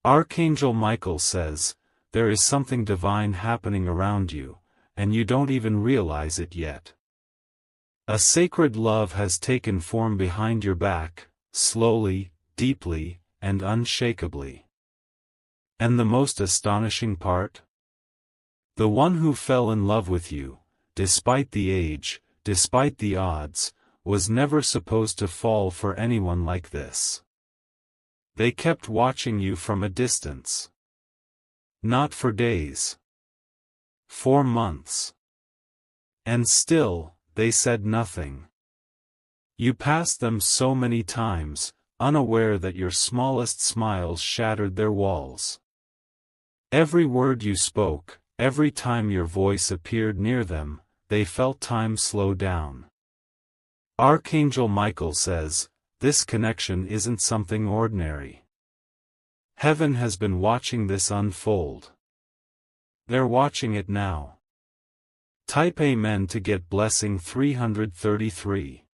Archangel Michael says, there is something divine happening around you, and you don't even realize it yet. A sacred love has taken form behind your back, slowly, deeply, and unshakably. And the most astonishing part? The one who fell in love with you, despite the age, despite the odds, was never supposed to fall for anyone like this. They kept watching you from a distance. Not for days. For months. And still, they said nothing. You passed them so many times, unaware that your smallest smiles shattered their walls. Every word you spoke, every time your voice appeared near them, they felt time slow down. Archangel Michael says, this connection isn't something ordinary. Heaven has been watching this unfold. They're watching it now. Type Amen to get blessing 333.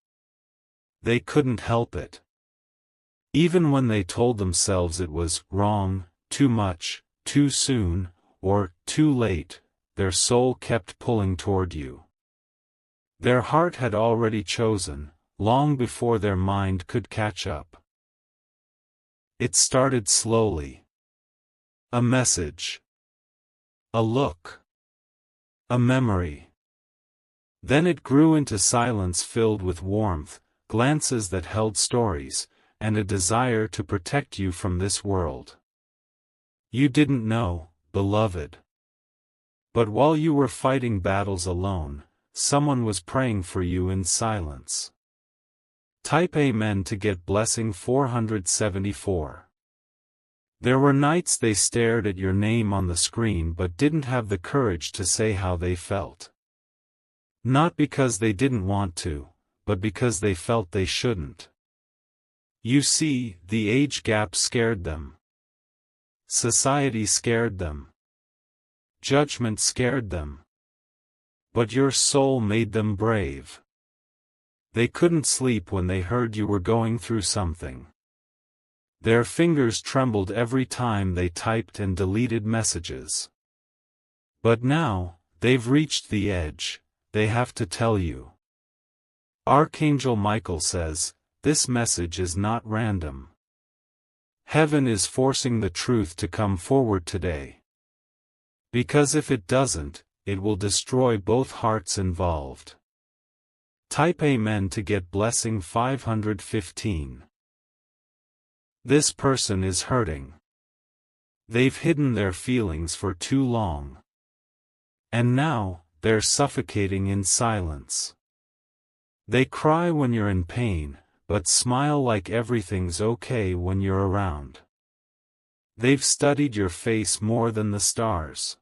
They couldn't help it. Even when they told themselves it was wrong, too much, too soon, or too late, their soul kept pulling toward you. Their heart had already chosen, long before their mind could catch up. It started slowly. A message. A look. A memory. Then it grew into silence filled with warmth, glances that held stories, and a desire to protect you from this world. You didn't know, beloved. But while you were fighting battles alone, someone was praying for you in silence. Type Amen to get blessing 474. There were nights they stared at your name on the screen but didn't have the courage to say how they felt. Not because they didn't want to, but because they felt they shouldn't. You see, the age gap scared them. Society scared them. Judgment scared them. But your soul made them brave. They couldn't sleep when they heard you were going through something. Their fingers trembled every time they typed and deleted messages. But now, they've reached the edge, they have to tell you. Archangel Michael says, this message is not random. Heaven is forcing the truth to come forward today. Because if it doesn't, it will destroy both hearts involved. Type Amen to get blessing 515. This person is hurting. They've hidden their feelings for too long. And now, they're suffocating in silence. They cry when you're in pain, but smile like everything's okay when you're around. They've studied your face more than the stars.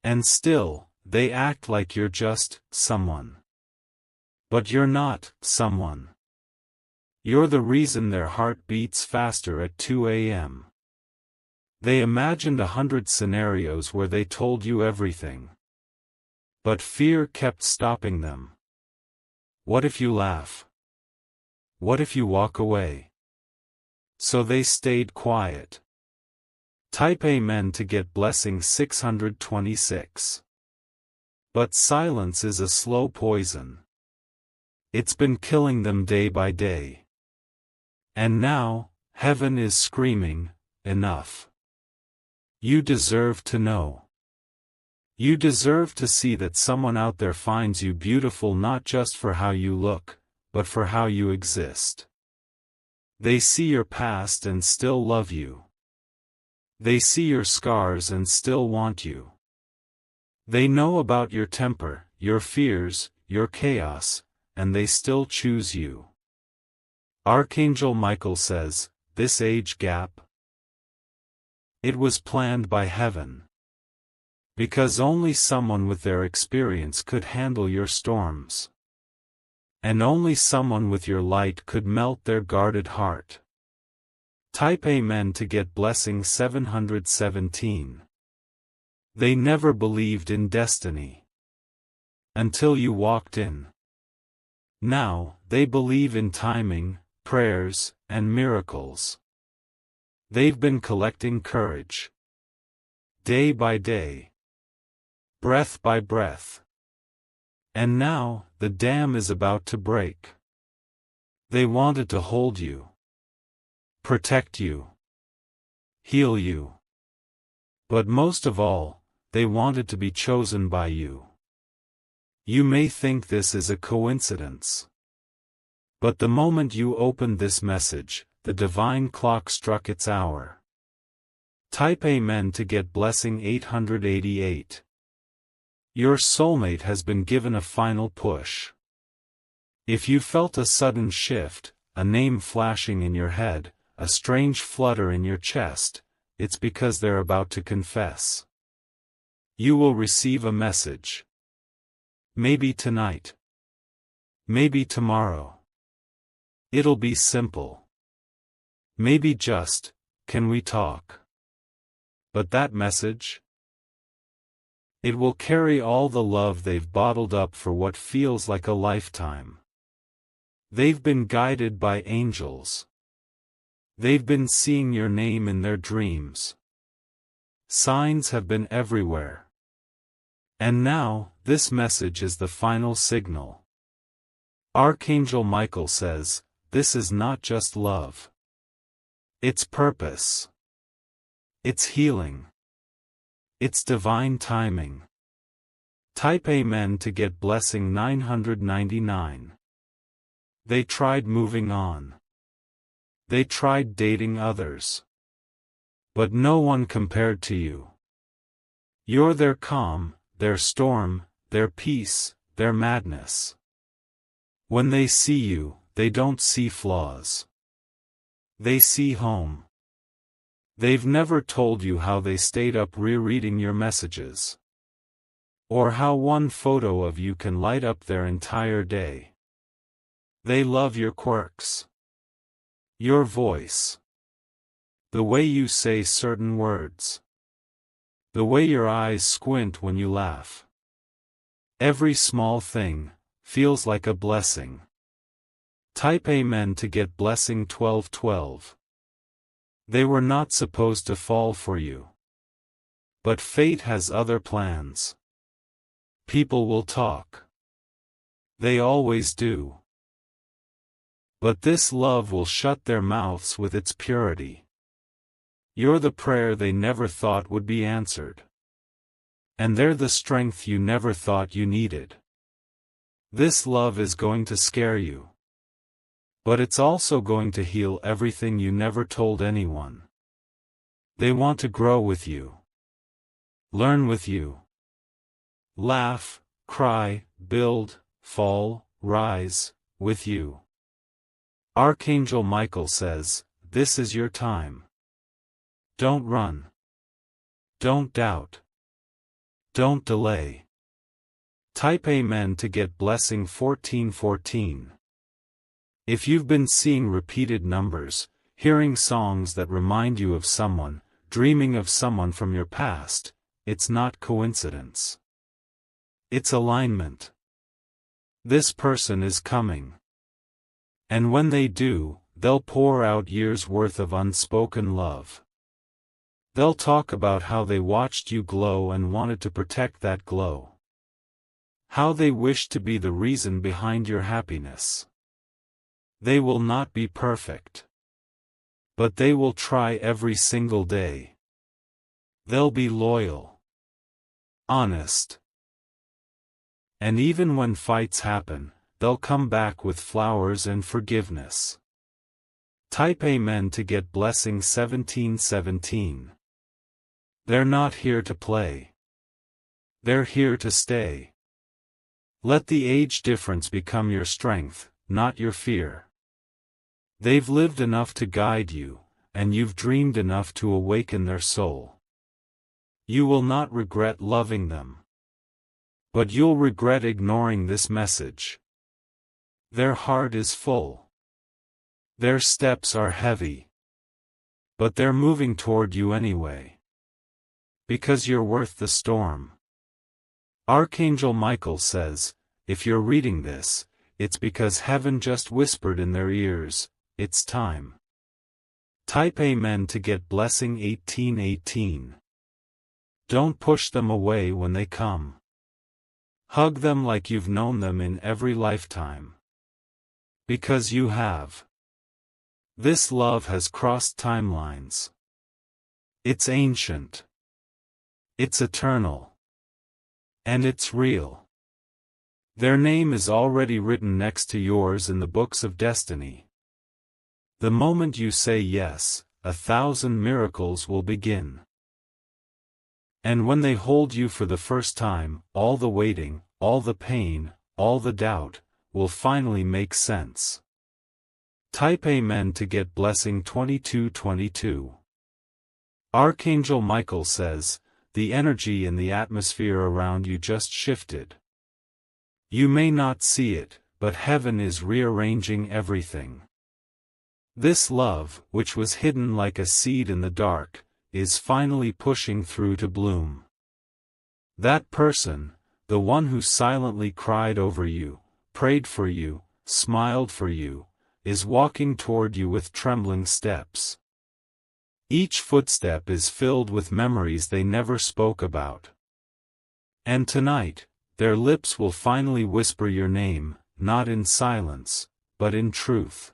And still, they act like you're just someone. But you're not someone. You're the reason their heart beats faster at 2 a.m. They imagined 100 scenarios where they told you everything. But fear kept stopping them. What if you laugh? What if you walk away? So they stayed quiet. Type Amen to get blessing 626. But silence is a slow poison. It's been killing them day by day. And now, heaven is screaming, enough. You deserve to know. You deserve to see that someone out there finds you beautiful not just for how you look, but for how you exist. They see your past and still love you. They see your scars and still want you. They know about your temper, your fears, your chaos, and they still choose you. Archangel Michael says, this age gap, it was planned by heaven. Because only someone with their experience could handle your storms. And only someone with your light could melt their guarded heart. Type Amen to get blessing 717. They never believed in destiny. Until you walked in. Now, they believe in timing, prayers, and miracles. They've been collecting courage. Day by day. Breath by breath. And now, the dam is about to break. They wanted to hold you. Protect you. Heal you. But most of all, they wanted to be chosen by you. You may think this is a coincidence. But the moment you opened this message, the divine clock struck its hour. Type Amen to get blessing 888. Your soulmate has been given a final push. If you felt a sudden shift, a name flashing in your head, a strange flutter in your chest, it's because they're about to confess. You will receive a message. Maybe tonight. Maybe tomorrow. It'll be simple. Maybe just, can we talk? But that message? It will carry all the love they've bottled up for what feels like a lifetime. They've been guided by angels. They've been seeing your name in their dreams. Signs have been everywhere. And now, this message is the final signal. Archangel Michael says, this is not just love. It's purpose. It's healing. It's divine timing. Type Amen to get blessing 999. They tried moving on. They tried dating others. But no one compared to you. You're their calm, their storm, their peace, their madness. When they see you, they don't see flaws. They see home. They've never told you how they stayed up rereading your messages. Or how one photo of you can light up their entire day. They love your quirks. Your voice. The way you say certain words. The way your eyes squint when you laugh. Every small thing feels like a blessing. Type Amen to get blessing 1212. They were not supposed to fall for you. But fate has other plans. People will talk. They always do. But this love will shut their mouths with its purity. You're the prayer they never thought would be answered. And they're the strength you never thought you needed. This love is going to scare you. But it's also going to heal everything you never told anyone. They want to grow with you. Learn with you. Laugh, cry, build, fall, rise, with you. Archangel Michael says, this is your time. Don't run. Don't doubt. Don't delay. Type Amen to get blessing 1414. If you've been seeing repeated numbers, hearing songs that remind you of someone, dreaming of someone from your past, it's not coincidence. It's alignment. This person is coming. And when they do, they'll pour out years' worth of unspoken love. They'll talk about how they watched you glow and wanted to protect that glow. How they wished to be the reason behind your happiness. They will not be perfect. But they will try every single day. They'll be loyal. Honest. And even when fights happen, they'll come back with flowers and forgiveness. Type Amen to get blessing 1717. They're not here to play. They're here to stay. Let the age difference become your strength, not your fear. They've lived enough to guide you, and you've dreamed enough to awaken their soul. You will not regret loving them. But you'll regret ignoring this message. Their heart is full. Their steps are heavy. But they're moving toward you anyway. Because you're worth the storm. Archangel Michael says, if you're reading this, it's because heaven just whispered in their ears, it's time. Type Amen to get blessing 1818. Don't push them away when they come. Hug them like you've known them in every lifetime. Because you have. This love has crossed timelines. It's ancient. It's eternal. And it's real. Their name is already written next to yours in the books of destiny. The moment you say yes, 1,000 miracles will begin. And when they hold you for the first time, all the waiting, all the pain, all the doubt, will finally make sense. Type Amen to get blessing 2222. Archangel Michael says, the energy in the atmosphere around you just shifted. You may not see it, but heaven is rearranging everything. This love, which was hidden like a seed in the dark, is finally pushing through to bloom. That person, the one who silently cried over you, prayed for you, smiled for you, is walking toward you with trembling steps. Each footstep is filled with memories they never spoke about. And tonight, their lips will finally whisper your name, not in silence, but in truth.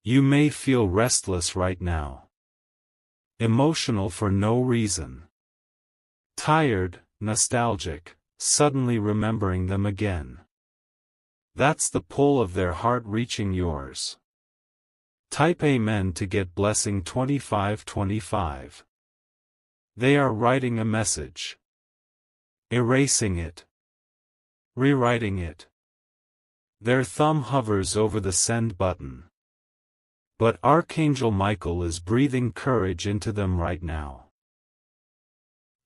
You may feel restless right now. Emotional for no reason. Tired, nostalgic, suddenly remembering them again. That's the pull of their heart reaching yours. Type Amen to get blessing 2525. They are writing a message. Erasing it. Rewriting it. Their thumb hovers over the send button. But Archangel Michael is breathing courage into them right now.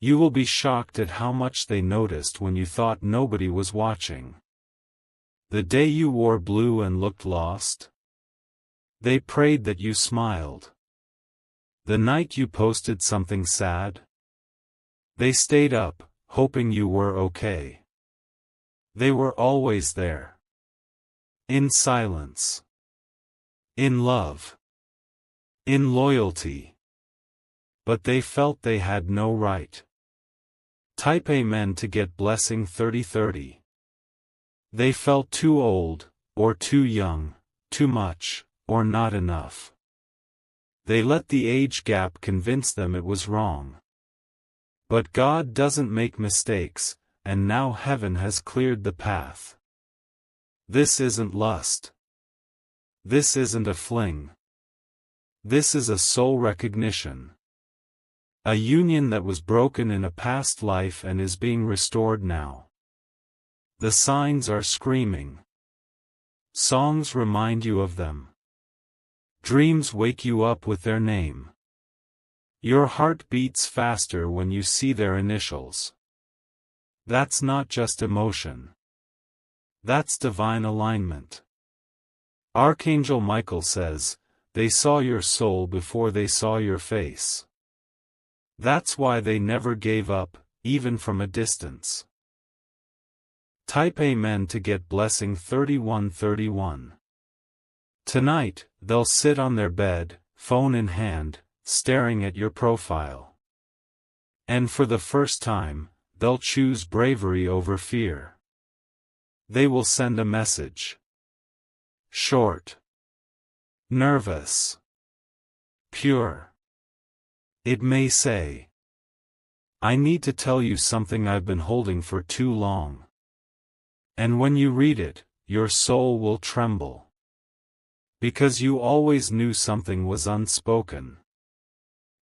You will be shocked at how much they noticed when you thought nobody was watching. The day you wore blue and looked lost. They prayed that you smiled. The night you posted something sad. They stayed up, hoping you were okay. They were always there. In silence. In love. In loyalty. But they felt they had no right. Type Amen to get blessing 3030. They felt too old, or too young, too much, or not enough. They let the age gap convince them it was wrong. But God doesn't make mistakes, and now heaven has cleared the path. This isn't lust. This isn't a fling. This is a soul recognition. A union that was broken in a past life and is being restored now. The signs are screaming. Songs remind you of them. Dreams wake you up with their name. Your heart beats faster when you see their initials. That's not just emotion. That's divine alignment. Archangel Michael says, they saw your soul before they saw your face. That's why they never gave up, even from a distance. Type Amen to get blessing 3131. Tonight, they'll sit on their bed, phone in hand, staring at your profile. And for the first time, they'll choose bravery over fear. They will send a message. Short. Nervous. Pure. It may say, I need to tell you something I've been holding for too long. And when you read it, your soul will tremble. Because you always knew something was unspoken.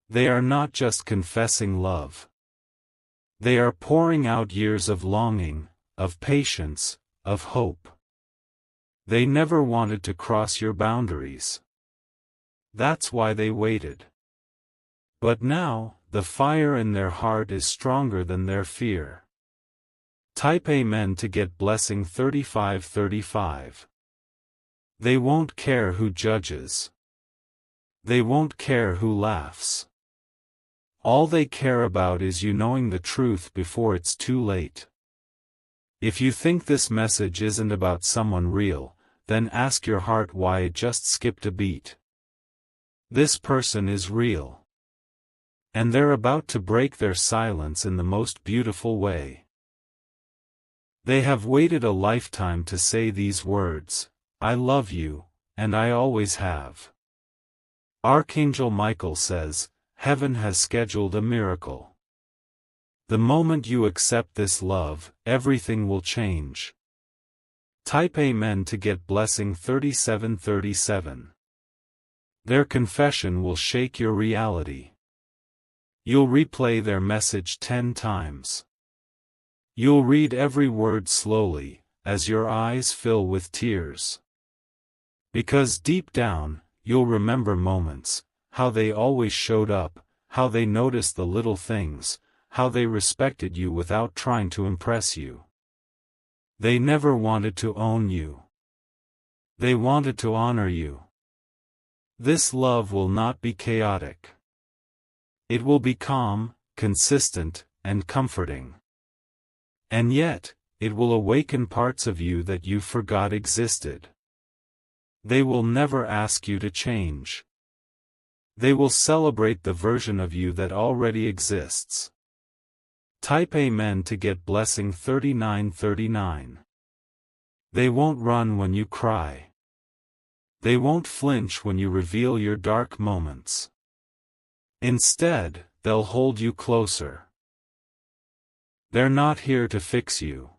They are not just confessing love. They are pouring out years of longing, of patience, of hope. They never wanted to cross your boundaries. That's why they waited. But now, the fire in their heart is stronger than their fear. Type Amen to get blessing 3535. They won't care who judges. They won't care who laughs. All they care about is you knowing the truth before it's too late. If you think this message isn't about someone real, then ask your heart why it just skipped a beat. This person is real. And they're about to break their silence in the most beautiful way. They have waited a lifetime to say these words, "I love you, and I always have." Archangel Michael says, heaven has scheduled a miracle. The moment you accept this love, everything will change. Type Amen to get blessing 3737. Their confession will shake your reality. You'll replay their message 10 times. You'll read every word slowly, as your eyes fill with tears. Because deep down, you'll remember moments, how they always showed up, how they noticed the little things, how they respected you without trying to impress you. They never wanted to own you. They wanted to honor you. This love will not be chaotic. It will be calm, consistent, and comforting. And yet, it will awaken parts of you that you forgot existed. They will never ask you to change. They will celebrate the version of you that already exists. Type Amen to get blessing 3939. They won't run when you cry. They won't flinch when you reveal your dark moments. Instead, they'll hold you closer. They're not here to fix you.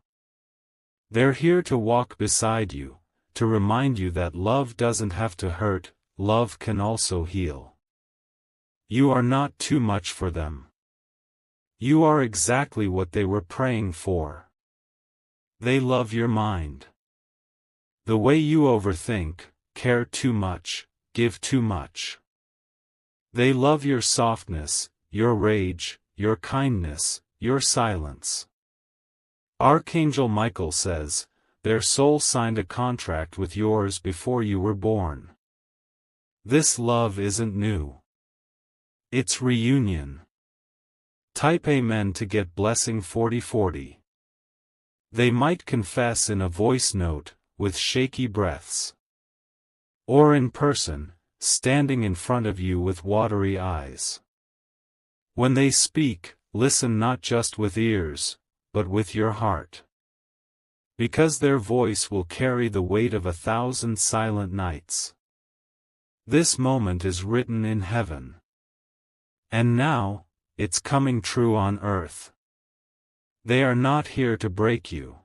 They're here to walk beside you, to remind you that love doesn't have to hurt, love can also heal. You are not too much for them. You are exactly what they were praying for. They love your mind. The way you overthink, care too much, give too much. They love your softness, your rage, your kindness, your silence. Archangel Michael says, their soul signed a contract with yours before you were born. This love isn't new. It's reunion. Type Amen to get blessing 4040. They might confess in a voice note, with shaky breaths. Or in person, standing in front of you with watery eyes. When they speak, listen not just with ears, but with your heart. Because their voice will carry the weight of 1,000 silent nights. This moment is written in heaven. And now, it's coming true on earth. They are not here to break you.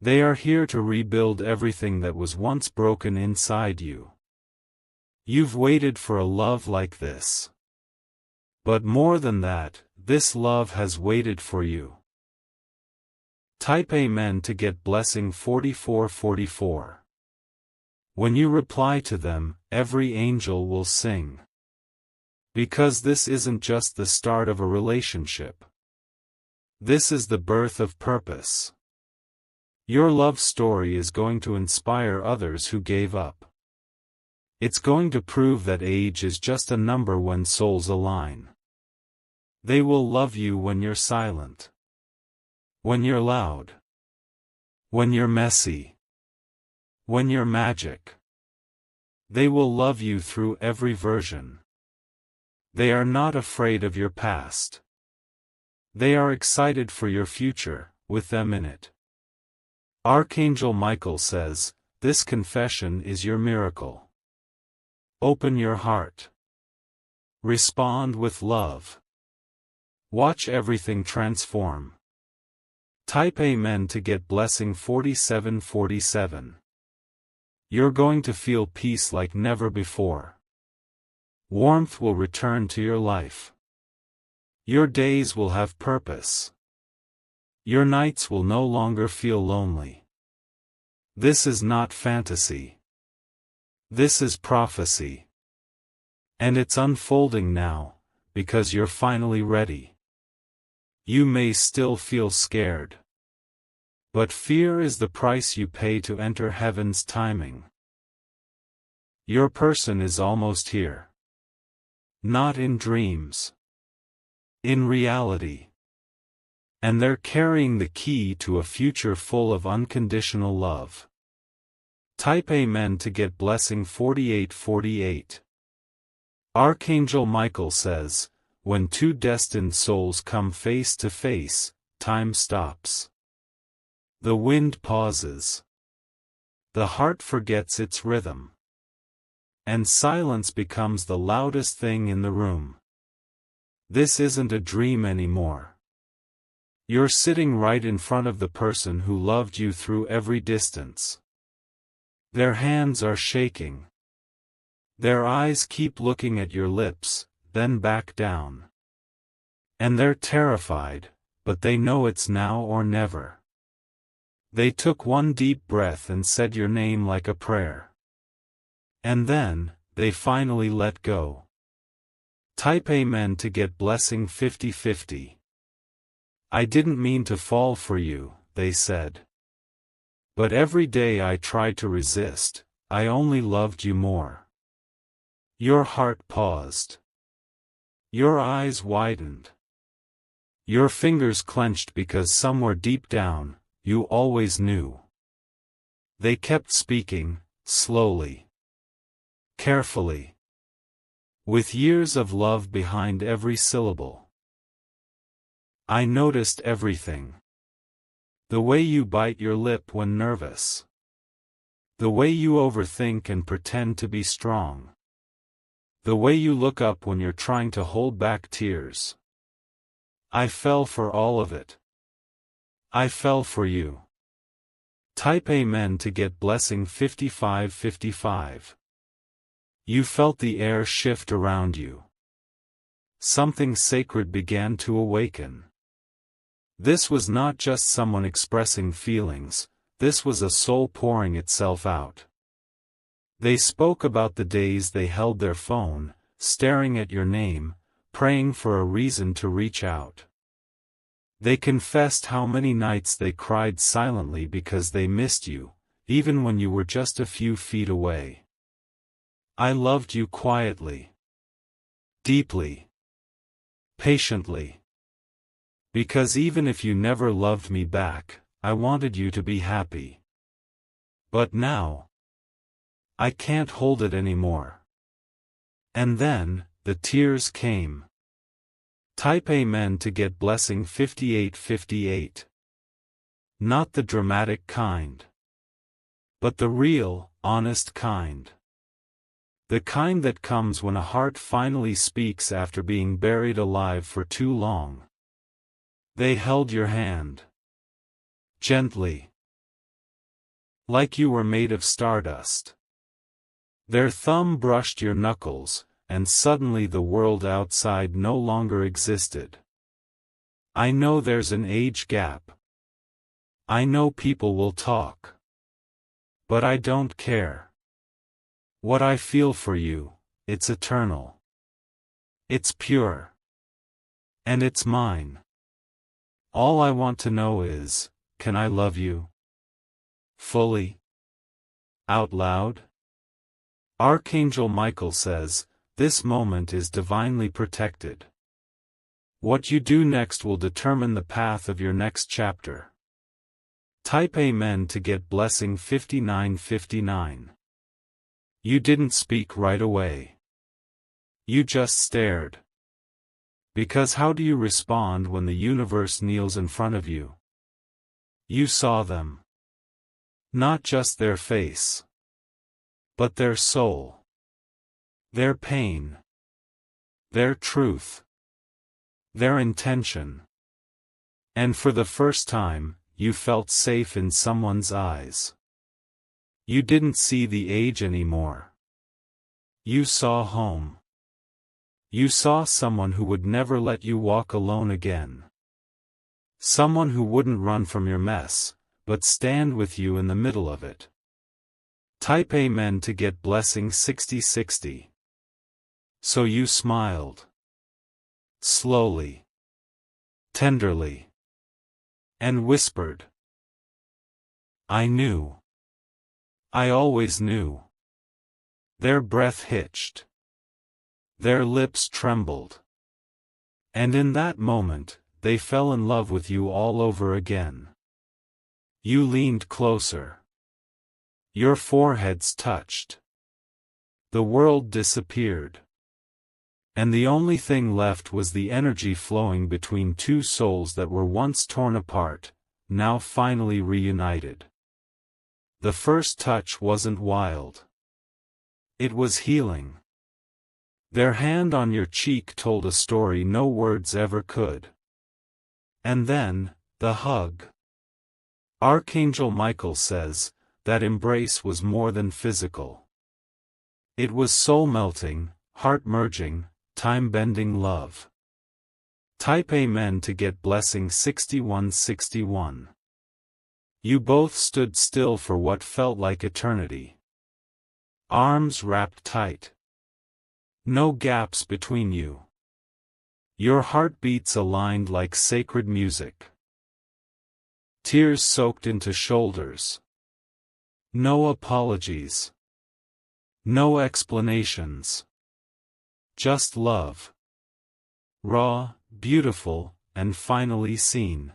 They are here to rebuild everything that was once broken inside you. You've waited for a love like this. But more than that, this love has waited for you. Type Amen to get blessing 4444. When you reply to them, every angel will sing. Because this isn't just the start of a relationship. This is the birth of purpose. Your love story is going to inspire others who gave up. It's going to prove that age is just a number when souls align. They will love you when you're silent. When you're loud. When you're messy. When you're magic. They will love you through every version. They are not afraid of your past. They are excited for your future, with them in it. Archangel Michael says, this confession is your miracle. Open your heart. Respond with love. Watch everything transform. Type Amen to get blessing 4747. You're going to feel peace like never before. Warmth will return to your life. Your days will have purpose. Your nights will no longer feel lonely. This is not fantasy. This is prophecy. And it's unfolding now, because you're finally ready. You may still feel scared. But fear is the price you pay to enter heaven's timing. Your person is almost here. Not in dreams. In reality. And they're carrying the key to a future full of unconditional love. Type Amen to get blessing 4848. Archangel Michael says, when two destined souls come face to face, time stops. The wind pauses. The heart forgets its rhythm. And silence becomes the loudest thing in the room. This isn't a dream anymore. You're sitting right in front of the person who loved you through every distance. Their hands are shaking. Their eyes keep looking at your lips, then back down. And they're terrified, but they know it's now or never. They took one deep breath and said your name like a prayer. And then, they finally let go. Type Amen to get blessing 50-50. I didn't mean to fall for you, they said. But every day I tried to resist, I only loved you more. Your heart paused. Your eyes widened. Your fingers clenched because somewhere deep down, you always knew. They kept speaking, slowly. Carefully. With years of love behind every syllable. I noticed everything. The way you bite your lip when nervous. The way you overthink and pretend to be strong. The way you look up when you're trying to hold back tears. I fell for all of it. I fell for you. Type Amen to get blessing 55-55. You felt the air shift around you. Something sacred began to awaken. This was not just someone expressing feelings, this was a soul pouring itself out. They spoke about the days they held their phone, staring at your name, praying for a reason to reach out. They confessed how many nights they cried silently because they missed you, even when you were just a few feet away. I loved you quietly. Deeply. Patiently. Because even if you never loved me back, I wanted you to be happy. But now, I can't hold it anymore. And then, the tears came. Type Amen to get blessing 58-58. Not the dramatic kind. But the real, honest kind. The kind that comes when a heart finally speaks after being buried alive for too long. They held your hand. Gently. Like you were made of stardust. Their thumb brushed your knuckles, and suddenly the world outside no longer existed. I know there's an age gap. I know people will talk. But I don't care. What I feel for you, it's eternal. It's pure. And it's mine. All I want to know is, can I love you? Fully? Out loud? Archangel Michael says, this moment is divinely protected. What you do next will determine the path of your next chapter. Type Amen to get blessing 59-59. You didn't speak right away. You just stared. Because how do you respond when the universe kneels in front of you? You saw them. Not just their face. But their soul. Their pain. Their truth. Their intention. And for the first time, you felt safe in someone's eyes. You didn't see the age anymore. You saw home. You saw someone who would never let you walk alone again. Someone who wouldn't run from your mess, but stand with you in the middle of it. Type Amen to get blessing 60-60. So you smiled. Slowly. Tenderly. And whispered. I knew. I always knew. Their breath hitched. Their lips trembled. And in that moment, they fell in love with you all over again. You leaned closer. Your foreheads touched. The world disappeared. And the only thing left was the energy flowing between two souls that were once torn apart, now finally reunited. The first touch wasn't wild. It was healing. Their hand on your cheek told a story no words ever could. And then, the hug. Archangel Michael says, that embrace was more than physical. It was soul-melting, heart-merging, time-bending love. Type Amen to get blessing 6161. You both stood still for what felt like eternity. Arms wrapped tight. No gaps between you. Your heartbeats aligned like sacred music. Tears soaked into shoulders. No apologies. No explanations. Just love. Raw, beautiful, and finally seen.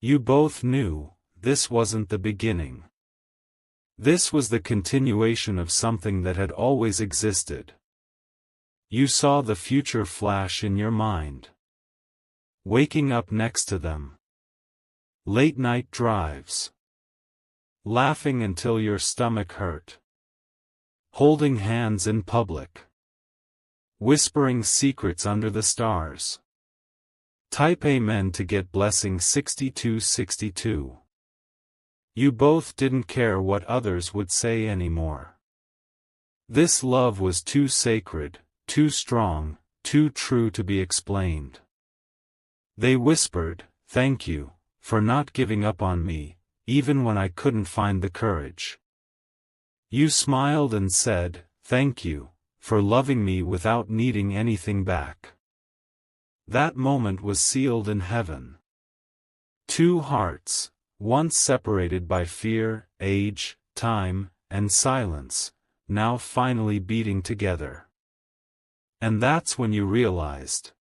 You both knew, this wasn't the beginning. This was the continuation of something that had always existed. You saw the future flash in your mind. Waking up next to them. Late-night drives. Laughing until your stomach hurt. Holding hands in public. Whispering secrets under the stars. Type Amen to get blessing 6262. You both didn't care what others would say anymore. This love was too sacred, too strong, too true to be explained. They whispered, "Thank you, for not giving up on me, even when I couldn't find the courage." You smiled and said, "Thank you, for loving me without needing anything back." That moment was sealed in heaven. Two hearts, once separated by fear, age, time, and silence, now finally beating together. And that's when you realized.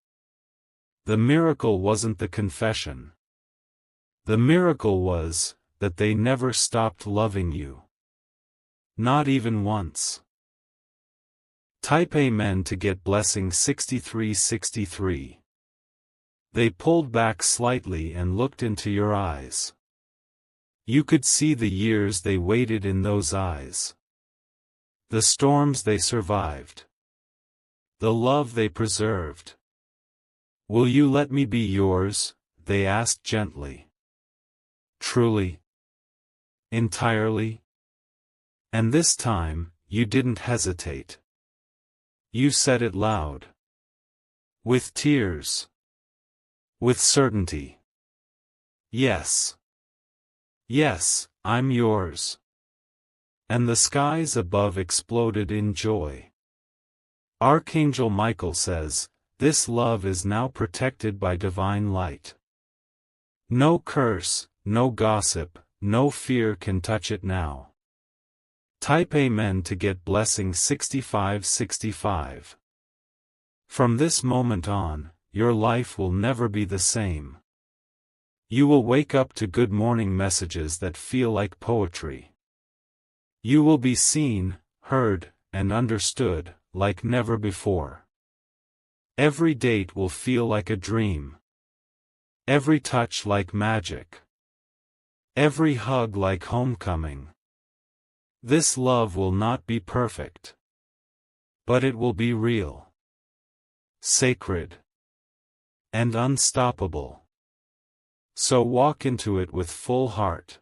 The miracle wasn't the confession. The miracle was, that they never stopped loving you. Not even once. Type Amen to get blessing 6363. They pulled back slightly and looked into your eyes. You could see the years they waited in those eyes. The storms they survived. The love they preserved. "Will you let me be yours?" they asked gently. Truly? Entirely? And this time, you didn't hesitate. You said it loud. With tears. With certainty. Yes. Yes, I'm yours. And the skies above exploded in joy. Archangel Michael says, this love is now protected by divine light. No curse, no gossip, no fear can touch it now. Type Amen to get blessing 6565. From this moment on, your life will never be the same. You will wake up to good morning messages that feel like poetry. You will be seen, heard, and understood, like never before. Every date will feel like a dream. Every touch like magic. Every hug like homecoming. This love will not be perfect. But it will be real. Sacred. And unstoppable. So walk into it with full heart.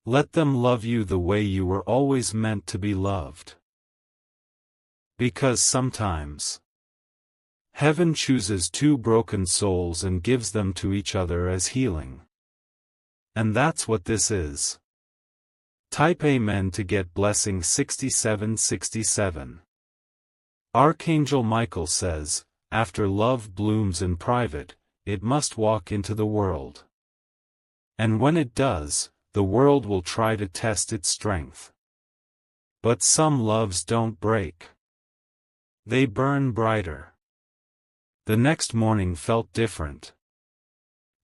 Let them love you the way you were always meant to be loved. Because sometimes, heaven chooses two broken souls and gives them to each other as healing. And that's what this is. Type Amen to get blessing 6767. Archangel Michael says, after love blooms in private, it must walk into the world. And when it does, the world will try to test its strength. But some loves don't break. They burn brighter. The next morning felt different.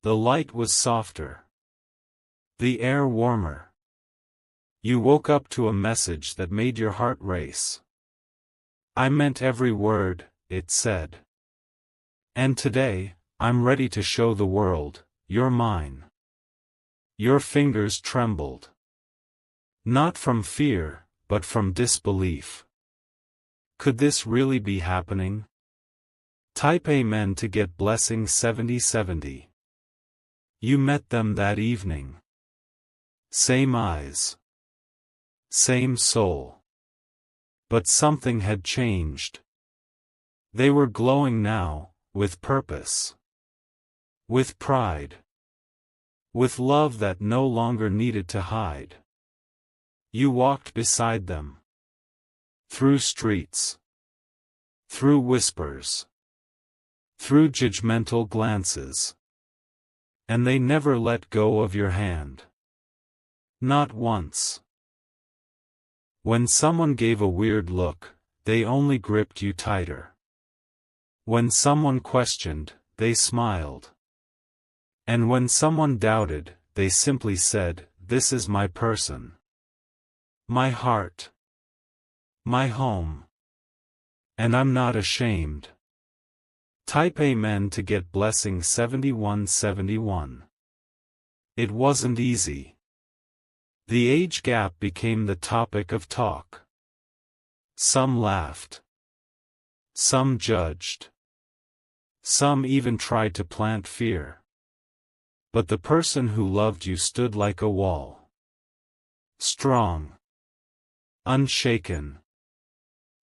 The light was softer. The air warmer. You woke up to a message that made your heart race. I meant every word, it said. And today, I'm ready to show the world, you're mine. Your fingers trembled. Not from fear, but from disbelief. Could this really be happening? Type Amen to get blessing 7070. You met them that evening. Same eyes. Same soul. But something had changed. They were glowing now, with purpose. With pride. With love that no longer needed to hide. You walked beside them. Through streets. Through whispers. Through judgmental glances. And they never let go of your hand. Not once. When someone gave a weird look, they only gripped you tighter. When someone questioned, they smiled. And when someone doubted, they simply said, "This is my person. My heart. My home. And I'm not ashamed." Type Amen to get blessing 7171. It wasn't easy. The age gap became the topic of talk. Some laughed. Some judged. Some even tried to plant fear. But the person who loved you stood like a wall. Strong. Unshaken.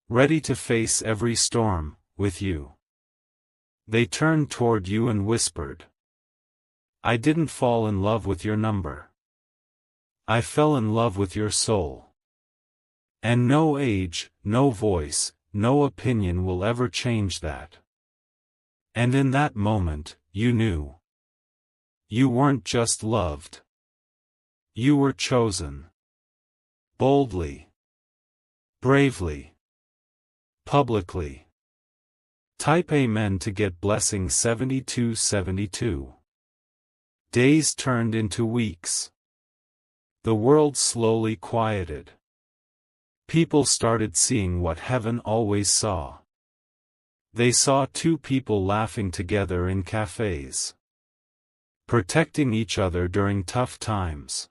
Ready to face every storm, with you. They turned toward you and whispered. "I didn't fall in love with your number. I fell in love with your soul. And no age, no voice, no opinion will ever change that." And in that moment, you knew. You weren't just loved. You were chosen. Boldly. Bravely. Publicly. Type Amen to get blessing 7272. Days turned into weeks. The world slowly quieted. People started seeing what heaven always saw. They saw two people laughing together in cafes. Protecting each other during tough times.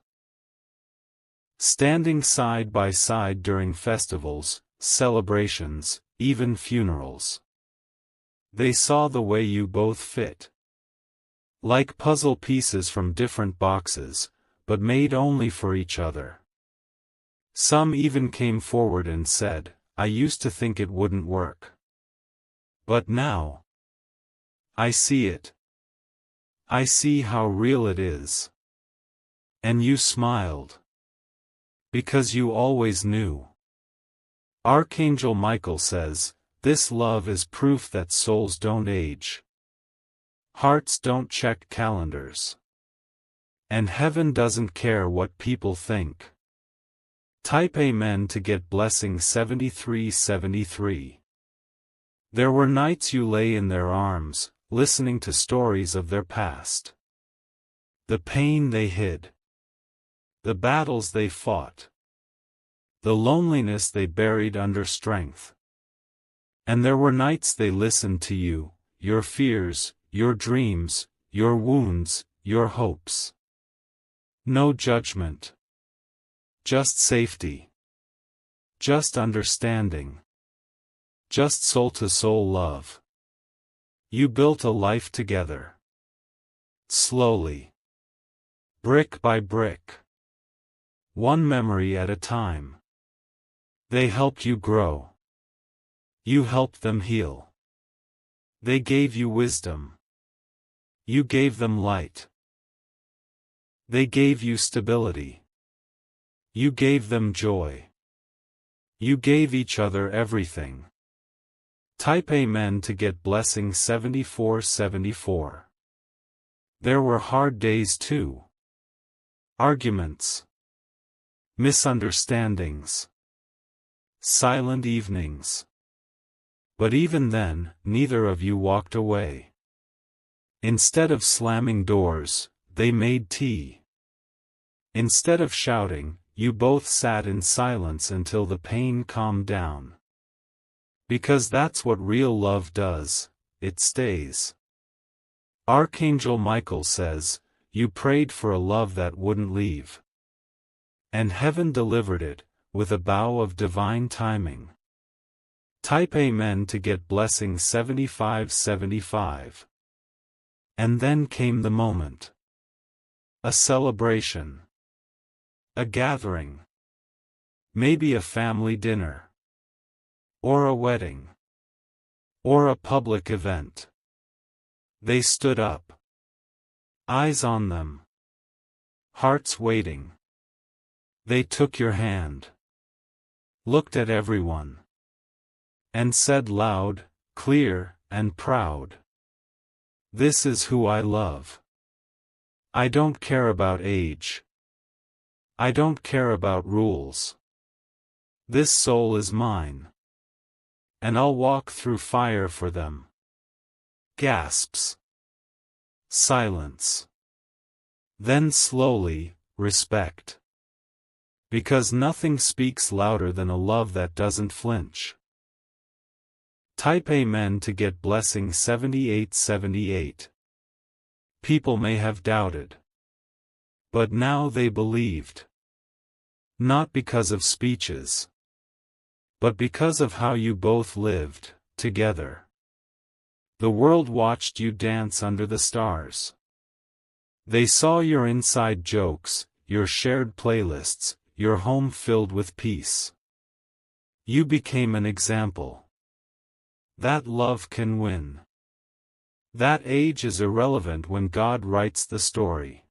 Standing side by side during festivals, celebrations, even funerals. They saw the way you both fit. Like puzzle pieces from different boxes, but made only for each other. Some even came forward and said, "I used to think it wouldn't work. But now, I see it. I see how real it is." And you smiled. Because you always knew. Archangel Michael says, "This love is proof that souls don't age. Hearts don't check calendars. And heaven doesn't care what people think." Type Amen to get blessing 7373. There were nights you lay in their arms, listening to stories of their past. The pain they hid. The battles they fought. The loneliness they buried under strength. And there were nights they listened to you, your fears, your dreams, your wounds, your hopes. No judgment. Just safety. Just understanding. Just soul-to-soul love. You built a life together. Slowly. Brick by brick. One memory at a time. They helped you grow. You helped them heal. They gave you wisdom. You gave them light. They gave you stability. You gave them joy. You gave each other everything. Type Amen to get blessing 7474. There were hard days too. Arguments. Misunderstandings. Silent evenings. But even then, neither of you walked away. Instead of slamming doors, they made tea. Instead of shouting, you both sat in silence until the pain calmed down. Because that's what real love does, it stays. Archangel Michael says, you prayed for a love that wouldn't leave. And heaven delivered it, with a bow of divine timing. Type Amen to get blessing 7575. And then came the moment. A celebration. A gathering. Maybe a family dinner. Or a wedding. Or a public event. They stood up. Eyes on them. Hearts waiting. They took your hand. Looked at everyone. And said loud, clear, and proud. This is who I love. I don't care about age. I don't care about rules. This soul is mine. And I'll walk through fire for them. Gasps. Silence. Then slowly, respect. Because nothing speaks louder than a love that doesn't flinch. Type Amen to get blessing 7878. People may have doubted. But now they believed. Not because of speeches. But because of how you both lived, together. The world watched you dance under the stars. They saw your inside jokes, your shared playlists, your home filled with peace. You became an example. That love can win. That age is irrelevant when God writes the story.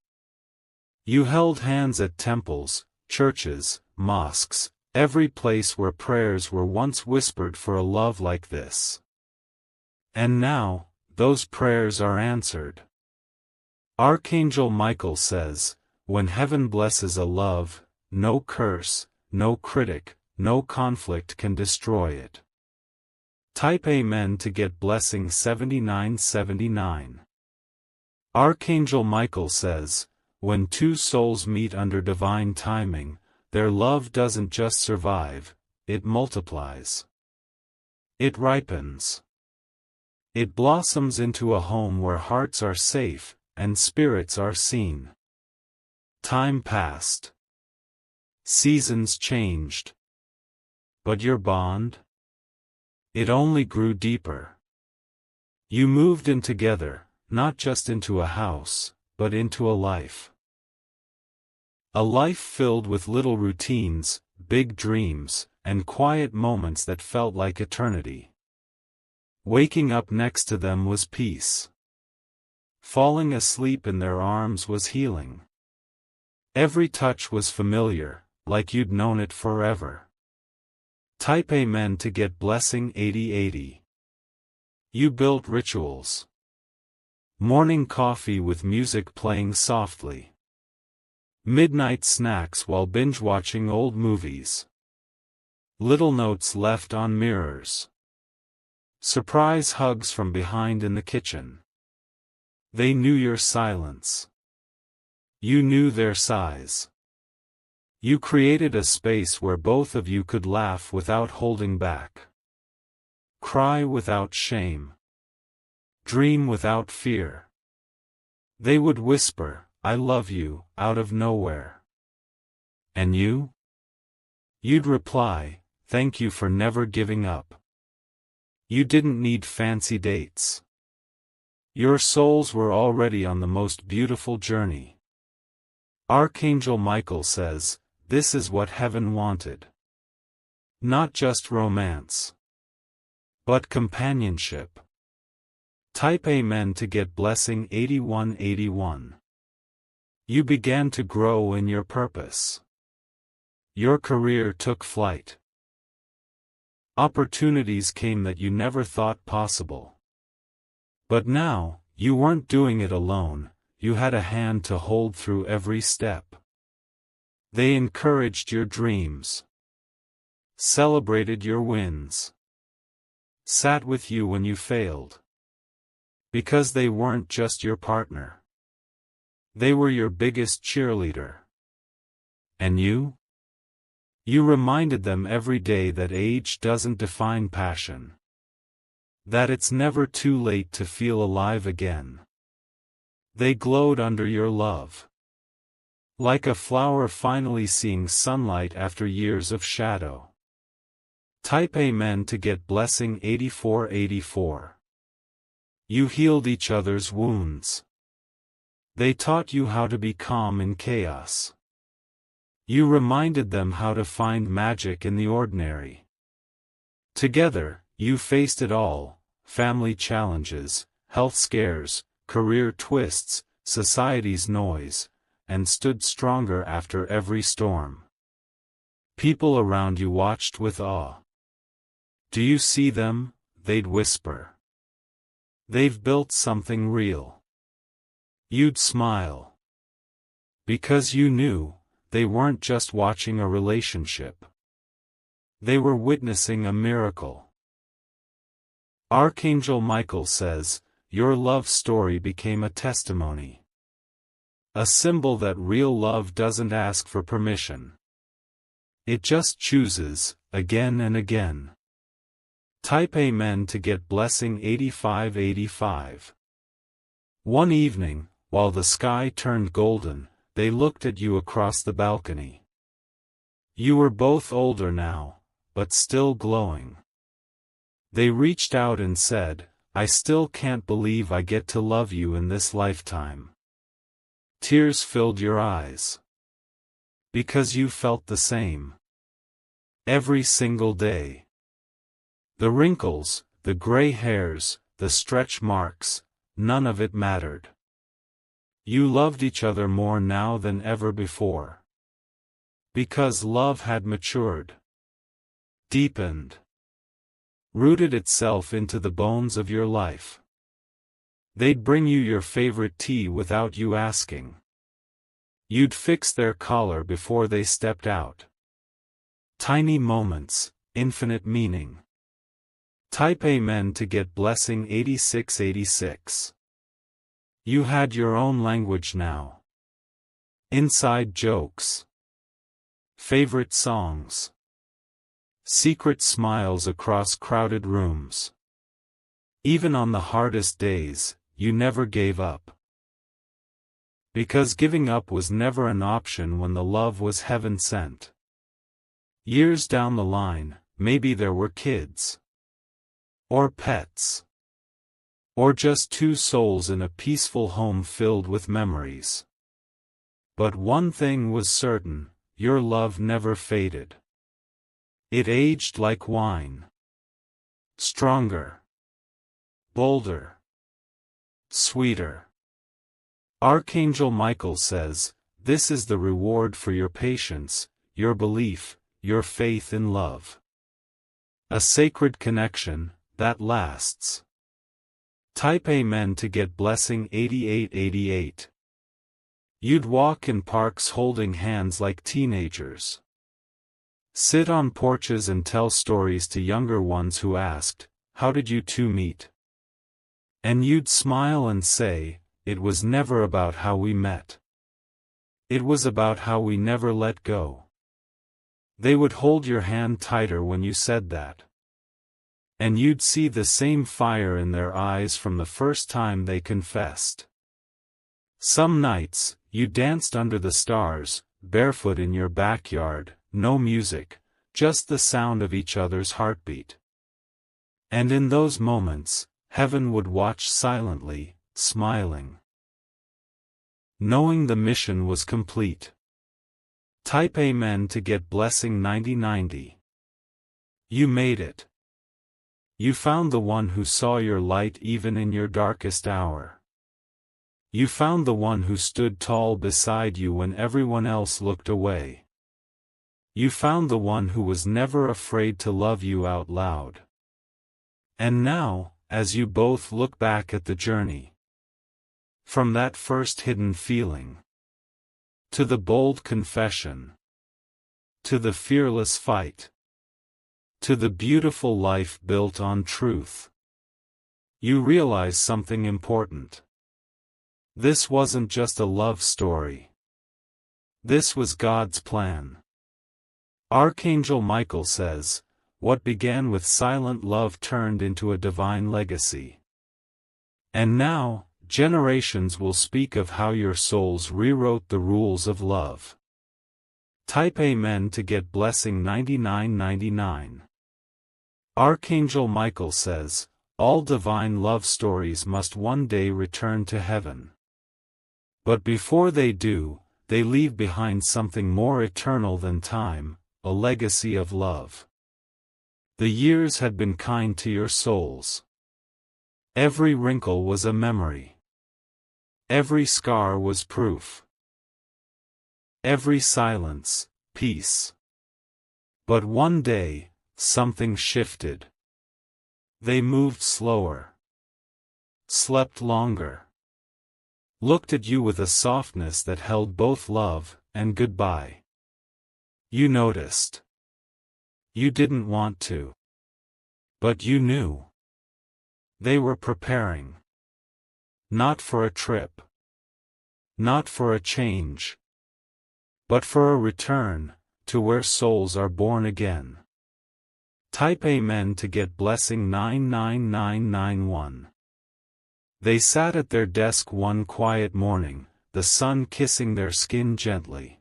You held hands at temples, churches, mosques, every place where prayers were once whispered for a love like this. And now, those prayers are answered. Archangel Michael says, when heaven blesses a love, no curse, no critic, no conflict can destroy it. Type Amen to get blessing 7979. Archangel Michael says, when two souls meet under divine timing, their love doesn't just survive, it multiplies. It ripens. It blossoms into a home where hearts are safe, and spirits are seen. Time passed. Seasons changed. But your bond? It only grew deeper. You moved in together, not just into a house, but into a life. A life filled with little routines, big dreams, and quiet moments that felt like eternity. Waking up next to them was peace. Falling asleep in their arms was healing. Every touch was familiar, like you'd known it forever. Type Amen to get blessing 8080. You built rituals. Morning coffee with music playing softly. Midnight snacks while binge-watching old movies. Little notes left on mirrors. Surprise hugs from behind in the kitchen. They knew your silence. You knew their sighs. You created a space where both of you could laugh without holding back. Cry without shame. Dream without fear. They would whisper, I love you, out of nowhere. And you? You'd reply, thank you for never giving up. You didn't need fancy dates. Your souls were already on the most beautiful journey. Archangel Michael says, this is what heaven wanted. Not just romance, but companionship. Type Amen to get blessing 8181. You began to grow in your purpose. Your career took flight. Opportunities came that you never thought possible. But now, you weren't doing it alone, you had a hand to hold through every step. They encouraged your dreams. Celebrated your wins. Sat with you when you failed. Because they weren't just your partner. They were your biggest cheerleader. And you? You reminded them every day that age doesn't define passion. That it's never too late to feel alive again. They glowed under your love. Like a flower finally seeing sunlight after years of shadow. Type Amen to get blessing 8484. You healed each other's wounds. They taught you how to be calm in chaos. You reminded them how to find magic in the ordinary. Together, you faced it all: family challenges, health scares, career twists, society's noise, and stood stronger after every storm. People around you watched with awe. "Do you see them?" they'd whisper. "They've built something real." You'd smile. Because you knew, they weren't just watching a relationship. They were witnessing a miracle. Archangel Michael says, your love story became a testimony. A symbol that real love doesn't ask for permission. It just chooses, again and again. Type Amen to get blessing 8585. One evening, while the sky turned golden, they looked at you across the balcony. You were both older now, but still glowing. They reached out and said, "I still can't believe I get to love you in this lifetime." Tears filled your eyes. Because you felt the same. Every single day. The wrinkles, the gray hairs, the stretch marks, none of it mattered. You loved each other more now than ever before. Because love had matured. Deepened. Rooted itself into the bones of your life. They'd bring you your favorite tea without you asking. You'd fix their collar before they stepped out. Tiny moments, infinite meaning. Type Amen to get blessing 8686. You had your own language now. Inside jokes. Favorite songs. Secret smiles across crowded rooms. Even on the hardest days, you never gave up. Because giving up was never an option when the love was heaven sent. Years down the line, maybe there were kids. Or pets. Or just two souls in a peaceful home filled with memories. But one thing was certain, your love never faded. It aged like wine. Stronger. Bolder. Sweeter. Archangel Michael says, this is the reward for your patience, your belief, your faith in love. A sacred connection that lasts. Type Amen to get blessing 8888. You'd walk in parks holding hands like teenagers. Sit on porches and tell stories to younger ones who asked, "How did you two meet?" And you'd smile and say, "It was never about how we met. It was about how we never let go." They would hold your hand tighter when you said that. And you'd see the same fire in their eyes from the first time they confessed. Some nights, you danced under the stars, barefoot in your backyard, no music, just the sound of each other's heartbeat. And in those moments, heaven would watch silently, smiling. Knowing the mission was complete. Type Amen to get blessing 9090. You made it. You found the one who saw your light even in your darkest hour. You found the one who stood tall beside you when everyone else looked away. You found the one who was never afraid to love you out loud. And now, as you both look back at the journey, from that first hidden feeling, to the bold confession, to the fearless fight, to the beautiful life built on truth, you realize something important. This wasn't just a love story. This was God's plan. Archangel Michael says, what began with silent love turned into a divine legacy. And now, generations will speak of how your souls rewrote the rules of love. Type Amen to get blessing 9999. Archangel Michael says, all divine love stories must one day return to heaven. But before they do, they leave behind something more eternal than time, a legacy of love. The years had been kind to your souls. Every wrinkle was a memory. Every scar was proof. Every silence, peace. But one day, something shifted. They moved slower. Slept longer. Looked at you with a softness that held both love and goodbye. You noticed. You didn't want to. But you knew. They were preparing. Not for a trip. Not for a change. But for a return, to where souls are born again. Type Amen to get blessing 99991. They sat at their desk one quiet morning, the sun kissing their skin gently.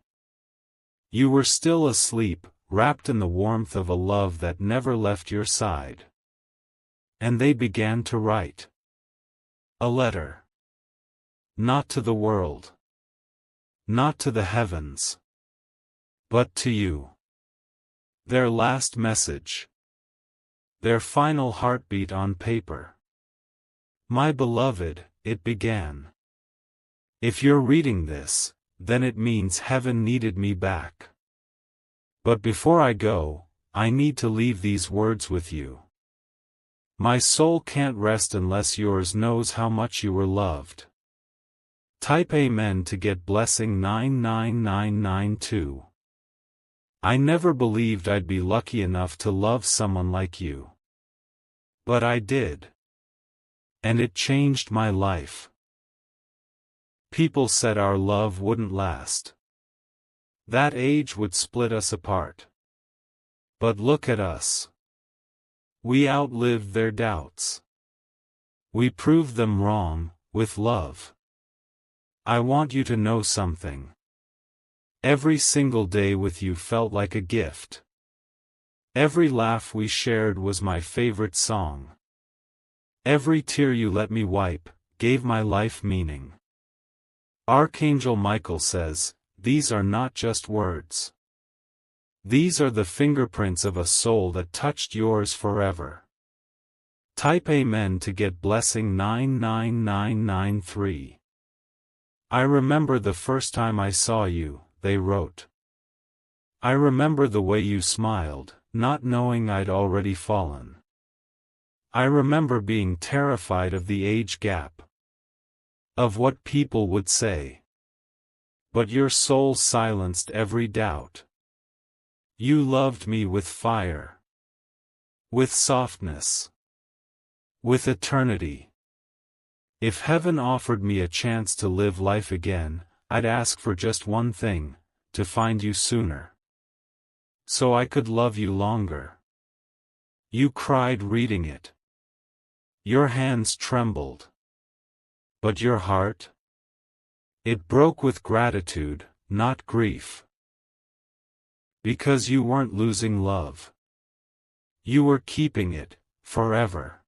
You were still asleep, wrapped in the warmth of a love that never left your side. And they began to write. A letter. Not to the world. Not to the heavens. But to you. Their last message. Their final heartbeat on paper. My beloved, it began. If you're reading this, then it means heaven needed me back. But before I go, I need to leave these words with you. My soul can't rest unless yours knows how much you were loved. Type Amen to get blessing 99992. I never believed I'd be lucky enough to love someone like you. But I did. And it changed my life. People said our love wouldn't last. That age would split us apart. But look at us. We outlived their doubts. We proved them wrong, with love. I want you to know something. Every single day with you felt like a gift. Every laugh we shared was my favorite song. Every tear you let me wipe, gave my life meaning. Archangel Michael says, these are not just words. These are the fingerprints of a soul that touched yours forever. Type Amen to get blessing 99993. I remember the first time I saw you, they wrote. I remember the way you smiled, not knowing I'd already fallen. I remember being terrified of the age gap. Of what people would say. But your soul silenced every doubt. You loved me with fire. With softness. With eternity. If heaven offered me a chance to live life again, I'd ask for just one thing, to find you sooner. So I could love you longer. You cried reading it. Your hands trembled. But your heart? It broke with gratitude, not grief. Because you weren't losing love. You were keeping it, forever.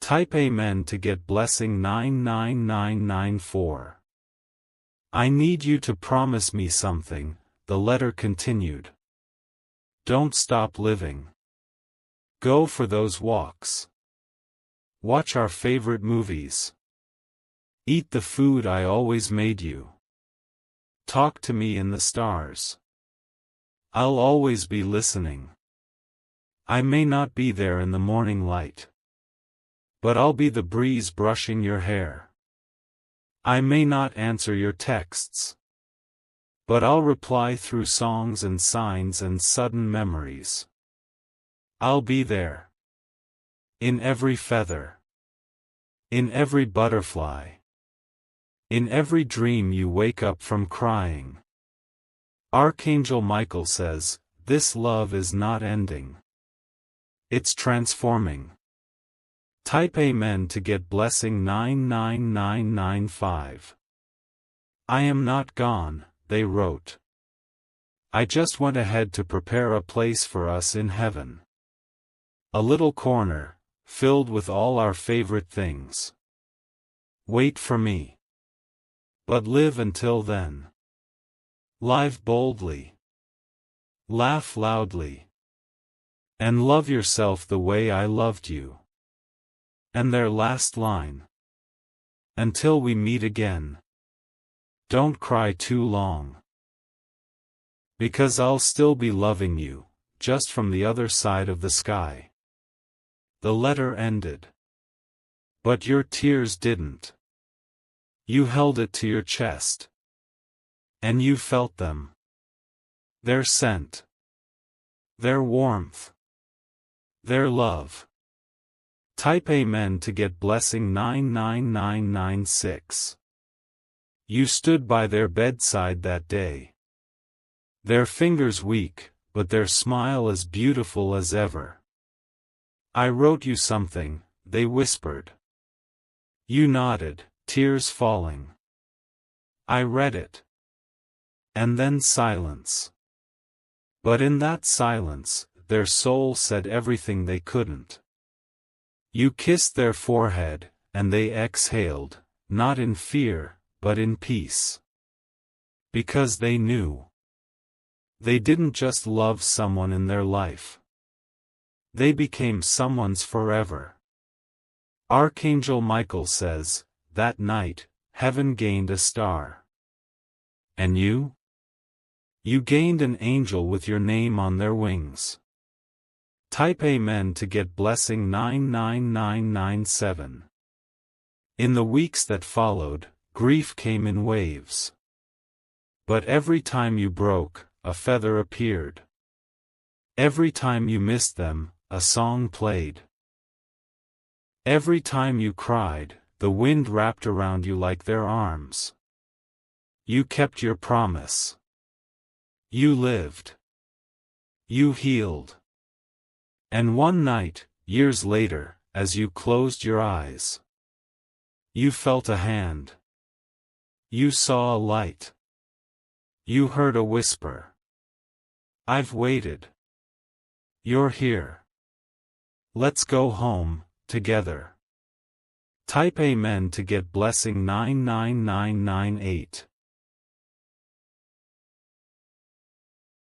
Type Amen to get blessing 99994. I need you to promise me something, the letter continued. Don't stop living. Go for those walks. Watch our favorite movies. Eat the food I always made you. Talk to me in the stars. I'll always be listening. I may not be there in the morning light. But I'll be the breeze brushing your hair. I may not answer your texts. But I'll reply through songs and signs and sudden memories. I'll be there. In every feather. In every butterfly. In every dream you wake up from crying. Archangel Michael says, this love is not ending. It's transforming. Type Amen to get blessing 99995. I am not gone, they wrote. I just went ahead to prepare a place for us in heaven. A little corner, filled with all our favorite things. Wait for me. But live until then. Live boldly. Laugh loudly. And love yourself the way I loved you. And their last line. Until we meet again. Don't cry too long. Because I'll still be loving you, just from the other side of the sky. The letter ended. But your tears didn't. You held it to your chest. And you felt them. Their scent. Their warmth. Their love. Type Amen to get blessing 99996. You stood by their bedside that day. Their fingers weak, but their smile as beautiful as ever. I wrote you something, they whispered. You nodded, tears falling. I read it. And then silence. But in that silence, their soul said everything they couldn't. You kissed their forehead, and they exhaled, not in fear, but in peace. Because they knew. They didn't just love someone in their life. They became someone's forever. Archangel Michael says, that night, heaven gained a star. And you? You gained an angel with your name on their wings. Type Amen to get blessing 99997. In the weeks that followed, grief came in waves. But every time you broke, a feather appeared. Every time you missed them, a song played. Every time you cried, the wind wrapped around you like their arms. You kept your promise. You lived. You healed. And one night, years later, as you closed your eyes, you felt a hand. You saw a light. You heard a whisper. I've waited. You're here. Let's go home, together. Type Amen to get blessing 99998.